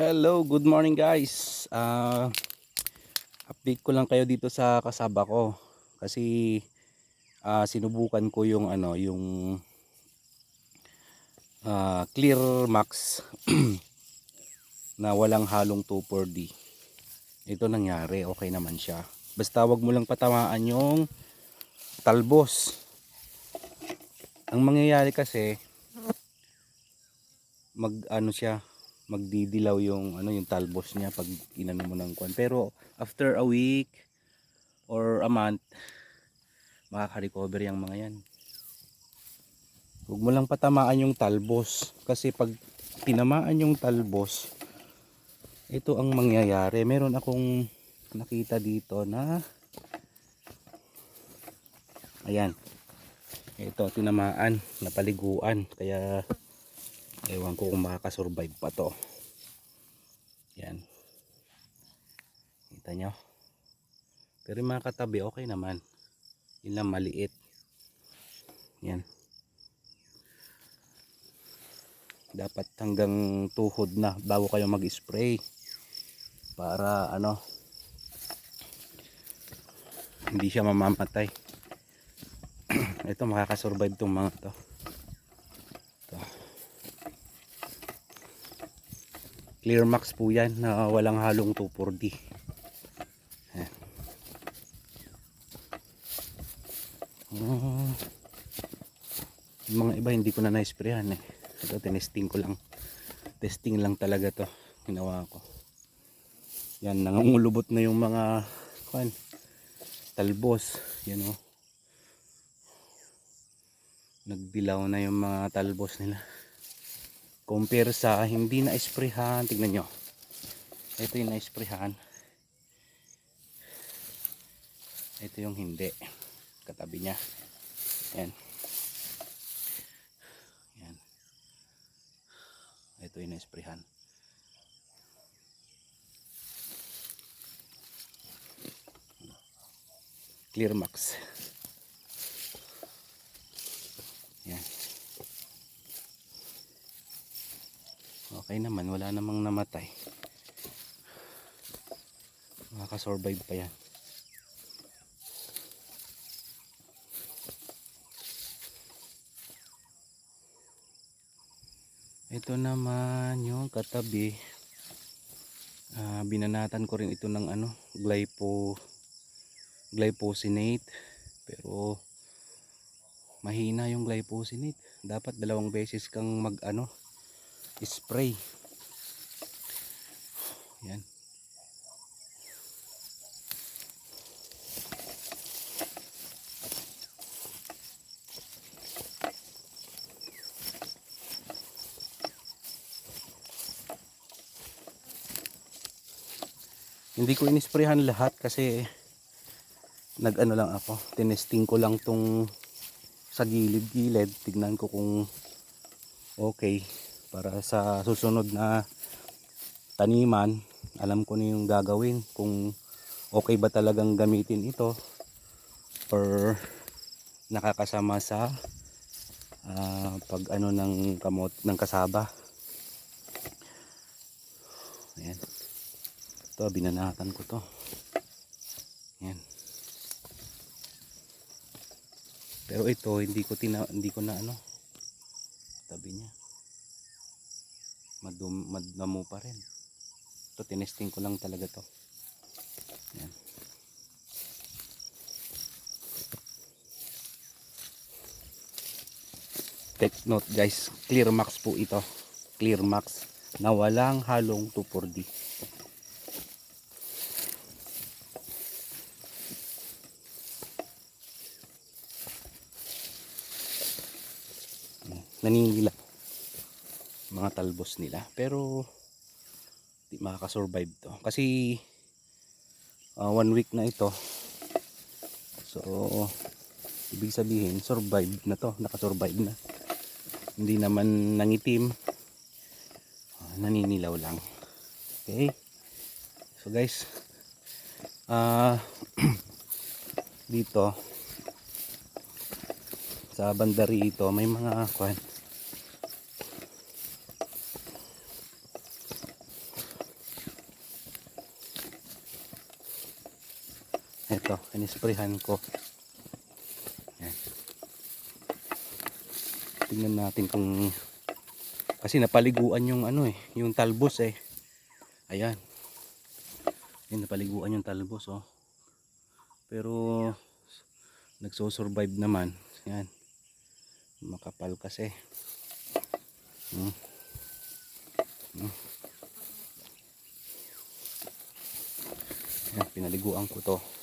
Hello, good morning guys. Update ko lang kayo dito sa kasaba ko kasi sinubukan ko yung Clear Max na walang halong 2,4-D. Ito nangyari, okay naman siya. Basta wag mo lang patamaan yung talbos. Ang mangyayari kasi magdidilaw yung talbos niya pag inano mo ng kwan. Pero after a week or a month, makaka-recover yung mga yan. Huwag mo lang patamaan yung talbos kasi pag tinamaan yung talbos, ito ang mangyayari. Meron akong nakita dito na ayan, ito tinamaan, napaliguan, kaya ewan ko kung makakasurvive pa to. Yan, kita nyo, pero yung mga katabi okay naman, yun lang maliit. Yan, dapat hanggang tuhod na bago kayo mag-spray para hindi siya mamamatay. Ito makakasurvive tong mga to. Clear Max po yan na walang halong 2,4-D. Yung mga iba hindi ko na na-sprayan eh. Ito tinesting ko lang. Testing lang talaga to. Ginawa ko. Yan, nangungulubot na yung mga talbos. Yan o. Nagdilaw na yung mga talbos nila. Compare sa hindi na-sprayan. Tignan nyo. Ito yung na-sprayan. Ito yung hindi. Katabi niya. Yan. Yan. Ito yung na-sprayan. Clear Max. Yan. Okay naman, wala namang namatay. Makakasurvive pa yan. Ito naman yung katabi. Binanatan ko rin ito ng glyphosate, pero mahina yung glyphosate. Dapat 2 beses kang spray. Yan. Hindi ko inisprayhan lahat kasi lang ako, tinesting ko lang tong sa gilid-gilid, tignan ko kung okay para sa susunod na taniman. Alam ko na yung gagawin, kung okay ba talagang gamitin ito or nakakasama sa pag ng kamot ng kasaba. Ayan, ito binanatan ko to. Ayan, pero ito hindi ko na tabi niya madamo pa rin. Ito tinesting ko lang talaga to. Ayan. Take note guys, Clear Max po ito. Clear Max na walang halong 2,4-D. Naninila mga talbos nila, pero di makakasurvive to kasi 1 week na ito. So ibig sabihin survive na to, nakasurvive na, hindi naman nangitim, naninilaw lang. Okay, so guys, dito sa banda rito may mga Ito, inisprehan ko. Yan. Tingnan natin kung, kasi napaliguan yung ano eh, yung talbos eh. Ayan. Yan, napaliguan yung talbos oh. Pero nagso-survive naman. Yan. Makapal kasi. Yan, pinaliguan ko to.